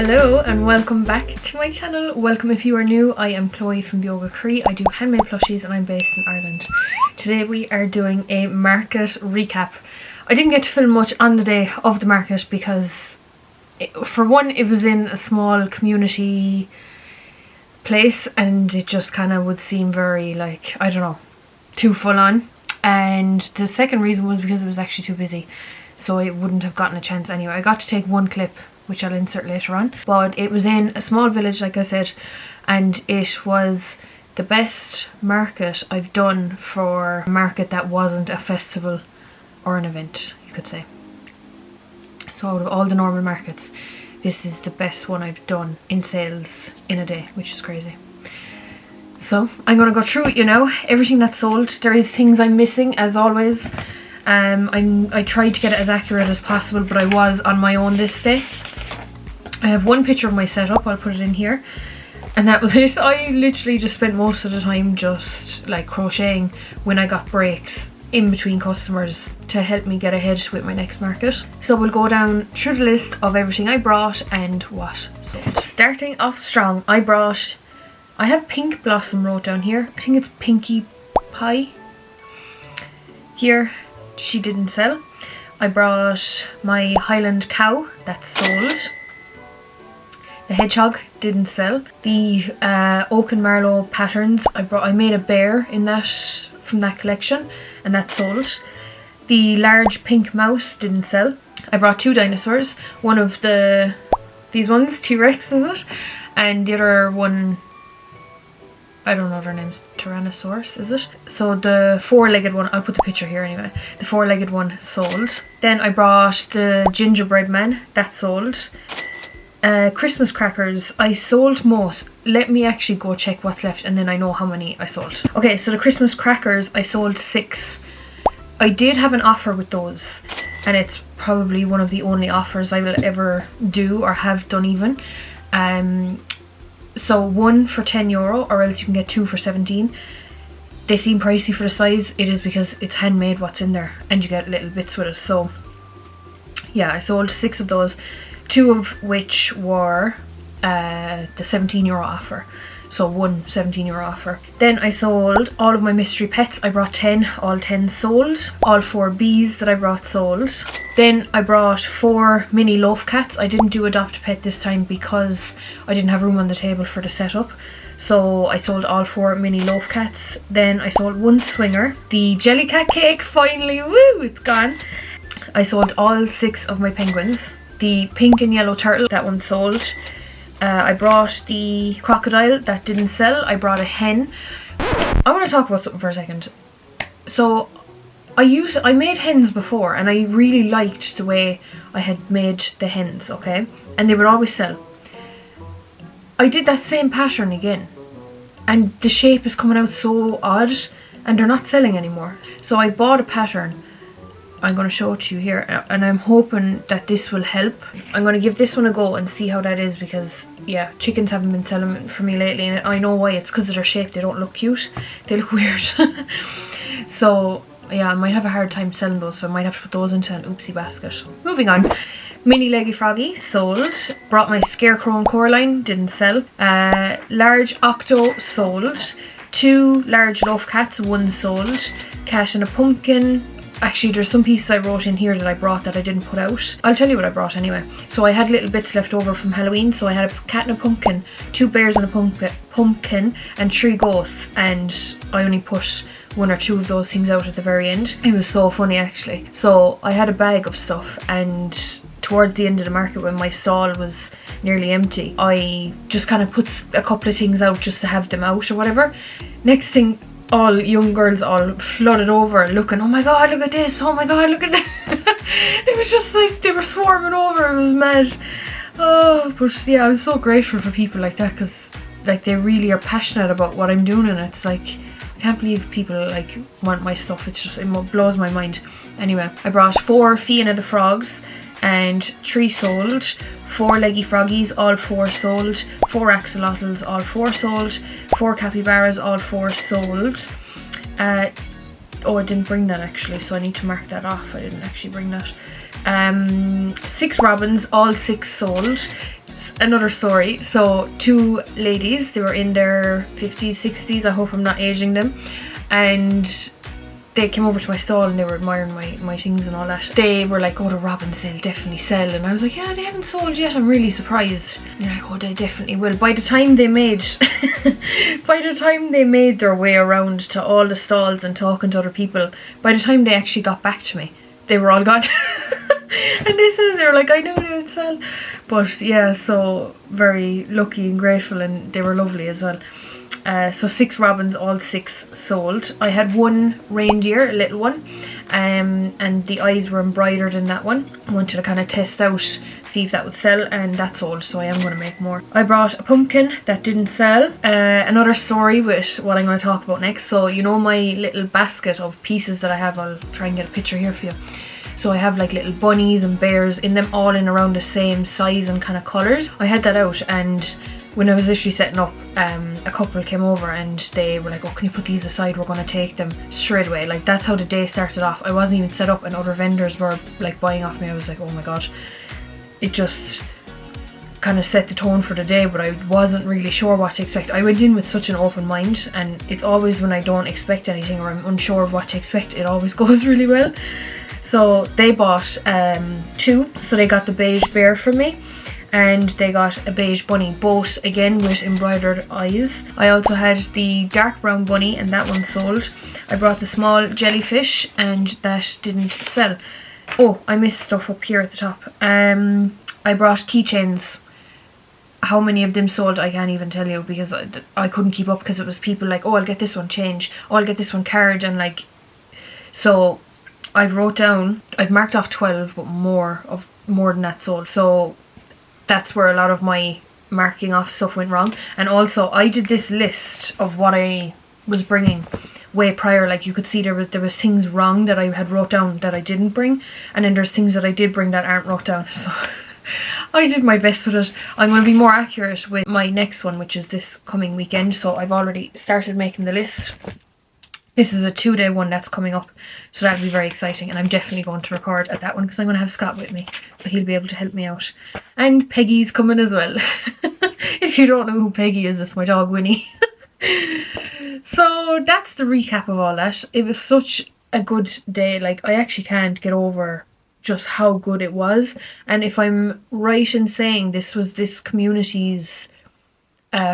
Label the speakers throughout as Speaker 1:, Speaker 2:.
Speaker 1: Hello and welcome back to my channel. Welcome if you are new. I am Chloe from Beoga Croí. I do handmade plushies and I'm based in Ireland. Today we are doing a market recap. I didn't get to film much on the day of the market because for one, it was in a small community place and it just kind of would seem very like, I don't know, too full on. And the second reason was because it was actually too busy, so I wouldn't have gotten a chance anyway. I got to take one clip which I'll insert later on, but it was in a small village like I said, and it was the best market I've done for a market that wasn't a festival or an event, you could say. So out of all the normal markets, this is the best one I've done in sales in a day, which is crazy. So I'm going to go through it, you know, everything that's sold. There is things I'm missing as always. I tried to get it as accurate as possible, but I was on my own this day. I have one picture of my setup, I'll put it in here, and that was it. I literally just spent most of the time just like crocheting when I got breaks in between customers to help me get ahead with my next market. So we'll go down through the list of everything I brought and what sold. Starting off strong, I have Pink Blossom wrote down here. I think it's Pinkie Pie. Here, she didn't sell. I brought my Highland Cow, that sold. The Hedgehog didn't sell. The Oak and Marlow patterns, I made a bear in that from that collection and that sold. The large pink mouse didn't sell. I brought two dinosaurs. One of these ones, T-Rex is it? And the other one, I don't know their names, Tyrannosaurus is it? So the four-legged one, I'll put the picture here anyway. The four-legged one sold. Then I brought the gingerbread man, that sold. Christmas crackers, I sold most. Let me actually go check what's left and then I know how many I sold. Okay, so the Christmas crackers, I sold 6. I did have an offer with those and it's probably one of the only offers I will ever do or have done even. So one for €10 or else you can get 2 for 17. They seem pricey for the size. It is because it's handmade what's in there and you get little bits with it. So yeah, I sold 6 of those. 2 of which were the €17 offer. So one €17 offer. Then I sold all of my mystery pets. I brought 10, all 10 sold. All 4 bees that I brought sold. Then I brought 4 mini loaf cats. I didn't do adopt a pet this time because I didn't have room on the table for the setup. So I sold all 4 mini loaf cats. Then I sold 1 swinger. The Jellycat cake, finally, woo, it's gone. I sold all 6 of my penguins. The pink and yellow turtle, that one sold. I brought the crocodile, that didn't sell. I brought a hen. I want to talk about something for a second. So I made hens before and I really liked the way I had made the hens, okay? And they would always sell. I did that same pattern again and the shape is coming out so odd and they're not selling anymore. So I bought a pattern. I'm going to show it to you here and I'm hoping that this will help. I'm going to give this one a go and see how that is because yeah, chickens haven't been selling for me lately and I know why. It's because of their shape. They don't look cute. They look weird. So yeah, I might have a hard time selling those, so I might have to put those into an oopsie basket. Moving on. Mini Leggy Froggy sold. Brought my Scarecrow and Coraline, didn't sell. Large Octo sold. 2 large loaf cats, 1 sold. Cat and a pumpkin. Actually, there's some pieces I wrote in here that I brought that I didn't put out. I'll tell you what I brought anyway. So I had little bits left over from Halloween. So I had a cat and a pumpkin, 2 bears and a pumpkin, and 3 ghosts. And I only put 1 or 2 of those things out at the very end. It was so funny actually. So I had a bag of stuff and towards the end of the market when my stall was nearly empty, I just kind of put a couple of things out just to have them out or whatever. Next thing, all young girls all flooded over looking, oh my god, look at this, oh my god, look at that. It was just like they were swarming over. It was mad. Oh, but yeah, I'm so grateful for people like that because like they really are passionate about what I'm doing and it's like I can't believe people like want my stuff. It's just, it blows my mind. Anyway, I brought 4 Fiona the Frogs and 3 sold. 4 Leggy Froggies, all 4 sold. 4 Axolotls, all 4 sold. 4 Capybaras, all 4 sold. Oh, I didn't bring that actually, so I need to mark that off. I didn't actually bring that. 6 robins, all 6 sold. another story. So two ladies, they were in their 50s, 60s, I hope I'm not aging them, and they came over to my stall and they were admiring my things and all that. They were like, oh, the robins, they'll definitely sell. And I was like, yeah, they haven't sold yet. I'm really surprised. And they're like, oh, they definitely will. By the time they made their way around to all the stalls and talking to other people, by the time they actually got back to me, they were all gone. And they said, they were like, I knew they would sell. But yeah, so very lucky and grateful, and they were lovely as well. So 6 robins, all 6 sold. I had one reindeer, a little one, and the eyes were embroidered in that one. I wanted to kind of test out, see if that would sell, and that sold, so I am going to make more. I brought a pumpkin that didn't sell. Another story with what I'm going to talk about next. So you know my little basket of pieces that I have, I'll try and get a picture here for you. So I have like little bunnies and bears in them, all in around the same size and kind of colours. I had that out, and when I was literally setting up, a couple came over and they were like, oh, can you put these aside, we're going to take them straight away. Like, that's how the day started off. I wasn't even set up and other vendors were like buying off me. I was like, oh my god. It just kind of set the tone for the day, but I wasn't really sure what to expect. I went in with such an open mind, and it's always when I don't expect anything or I'm unsure of what to expect, it always goes really well. So they bought 2, so they got the beige bear from me, and they got a beige bunny, both again with embroidered eyes. I also had the dark brown bunny, and that one sold. I brought the small jellyfish, and that didn't sell. Oh, I missed stuff up here at the top. I brought keychains. How many of them sold, I can't even tell you, because I couldn't keep up, because it was people like, oh, I'll get this one change, oh, I'll get this one card, and like, so I've marked off 12, but more than that sold. So that's where a lot of my marking off stuff went wrong. And also I did this list of what I was bringing way prior. Like, you could see there was things wrong that I had wrote down that I didn't bring, and then there's things that I did bring that aren't wrote down. So I did my best with it. I'm going to be more accurate with my next one, which is this coming weekend. So I've already started making the list. This is a 2-day one that's coming up, so that'll be very exciting, and I'm definitely going to record at that one because I'm going to have Scott with me, so he'll be able to help me out. And Peggy's coming as well. If you don't know who Peggy is, it's my dog Winnie. So that's the recap of all that. It was such a good day. Like, I actually can't get over just how good it was. And if I'm right in saying this was this community's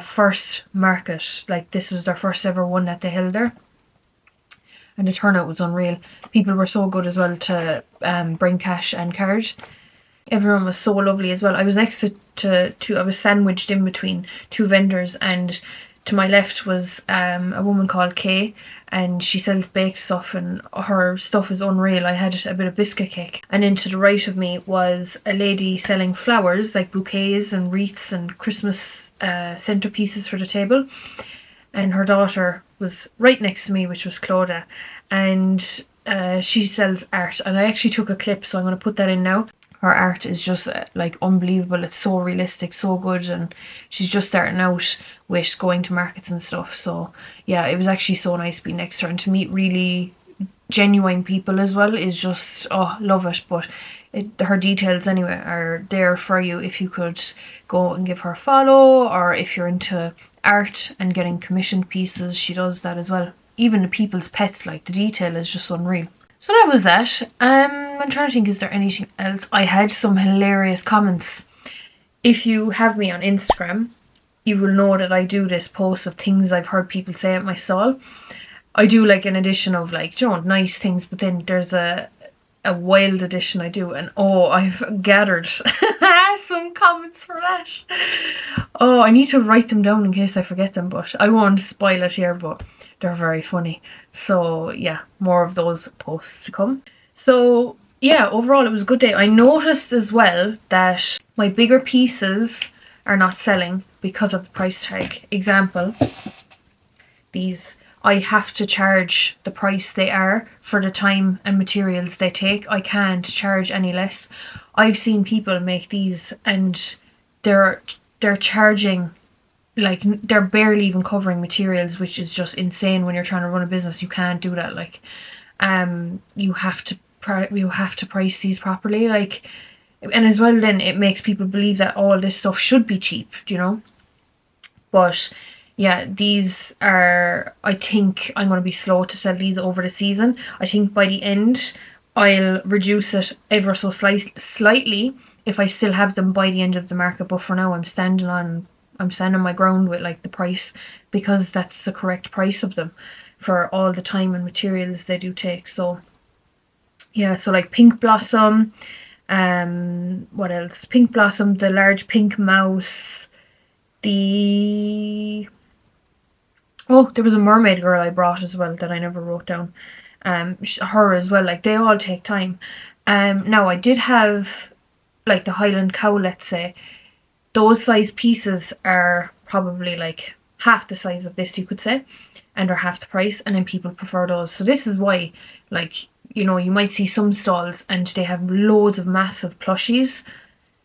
Speaker 1: first market, like this was their first ever one that they held there. And the turnout was unreal. People were so good as well to bring cash and cards. Everyone was so lovely as well. I was next to I was sandwiched in between 2 vendors, and to my left was a woman called Kay, and she sells baked stuff, and her stuff is unreal. I had a bit of biscuit cake. And then to the right of me was a lady selling flowers, like bouquets and wreaths and Christmas centerpieces for the table. And her daughter was right next to me, which was Clodagh, and she sells art, and I actually took a clip, so I'm going to put that in now. Her art is just like unbelievable. It's so realistic, so good, and she's just starting out with going to markets and stuff. So yeah, it was actually so nice being next to her, and to meet really genuine people as well is just, oh, love it. But her details anyway are there for you if you could go and give her a follow, or if you're into art and getting commissioned pieces, she does that as well. Even the people's pets, like, the detail is just unreal. So that was that. I'm trying to think, is there anything else? I had some hilarious comments. If you have me on Instagram, you will know that I do this post of things I've heard people say at my stall. I do like an edition of, like, you know, nice things, but then there's a wild edition I do, and oh, I've gathered some comments for that. Oh, I need to write them down in case I forget them, but I won't spoil it here, but they're very funny. So yeah, more of those posts to come. So yeah, overall it was a good day. I noticed as well that my bigger pieces are not selling because of the price tag. Example, these, I have to charge the price they are for the time and materials they take. I can't charge any less. I've seen people make these and they're charging, like, they're barely even covering materials, which is just insane. When you're trying to run a business, you can't do that. Like, you have to price these properly. Like, And as well, then it makes people believe that all this stuff should be cheap, you know. But yeah, these are, I think I'm going to be slow to sell these over the season. I think by the end I'll reduce it ever so slightly if I still have them by the end of the market. But for now I'm standing my ground with like the price, because that's the correct price of them for all the time and materials they do take. So yeah, so like Pink Blossom, what else? Pink Blossom, the large pink mouse, there was a mermaid girl I brought as well that I never wrote down. Her as well, like they all take time. Now I did have like the Highland cow, let's say. Those size pieces are probably like half the size of this, you could say, and are half the price, and then people prefer those. So this is why, like, you know, you might see some stalls and they have loads of massive plushies,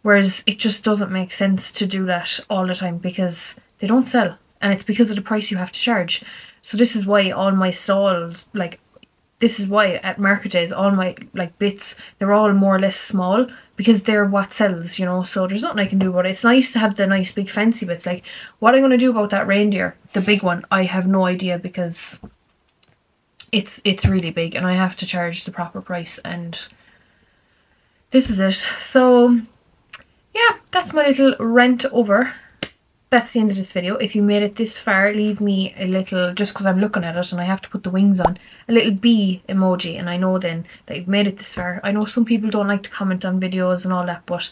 Speaker 1: whereas it just doesn't make sense to do that all the time because they don't sell, and it's because of the price you have to charge. So this is why all my stalls, like, this is why at market days all my like bits, they're all more or less small, because they're what sells, you know. So there's nothing I can do about it. It's nice to have the nice big fancy bits. Like what I'm going to do about that reindeer, the big one, I have no idea, because it's really big and I have to charge the proper price, and this is it. So yeah, that's my little rant over. That's the end of this video. If you made it this far, leave me a little, just because I'm looking at it and I have to put the wings on, a little bee emoji, and I know then that you've made it this far. I know some people don't like to comment on videos and all that, but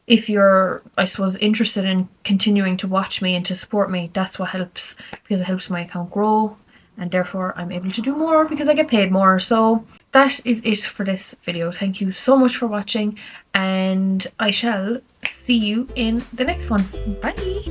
Speaker 1: if you're, I suppose, interested in continuing to watch me and to support me, that's what helps, because it helps my account grow, and therefore I'm able to do more because I get paid more. So that is it for this video. Thank you so much for watching, and I shall see you in the next one. Bye!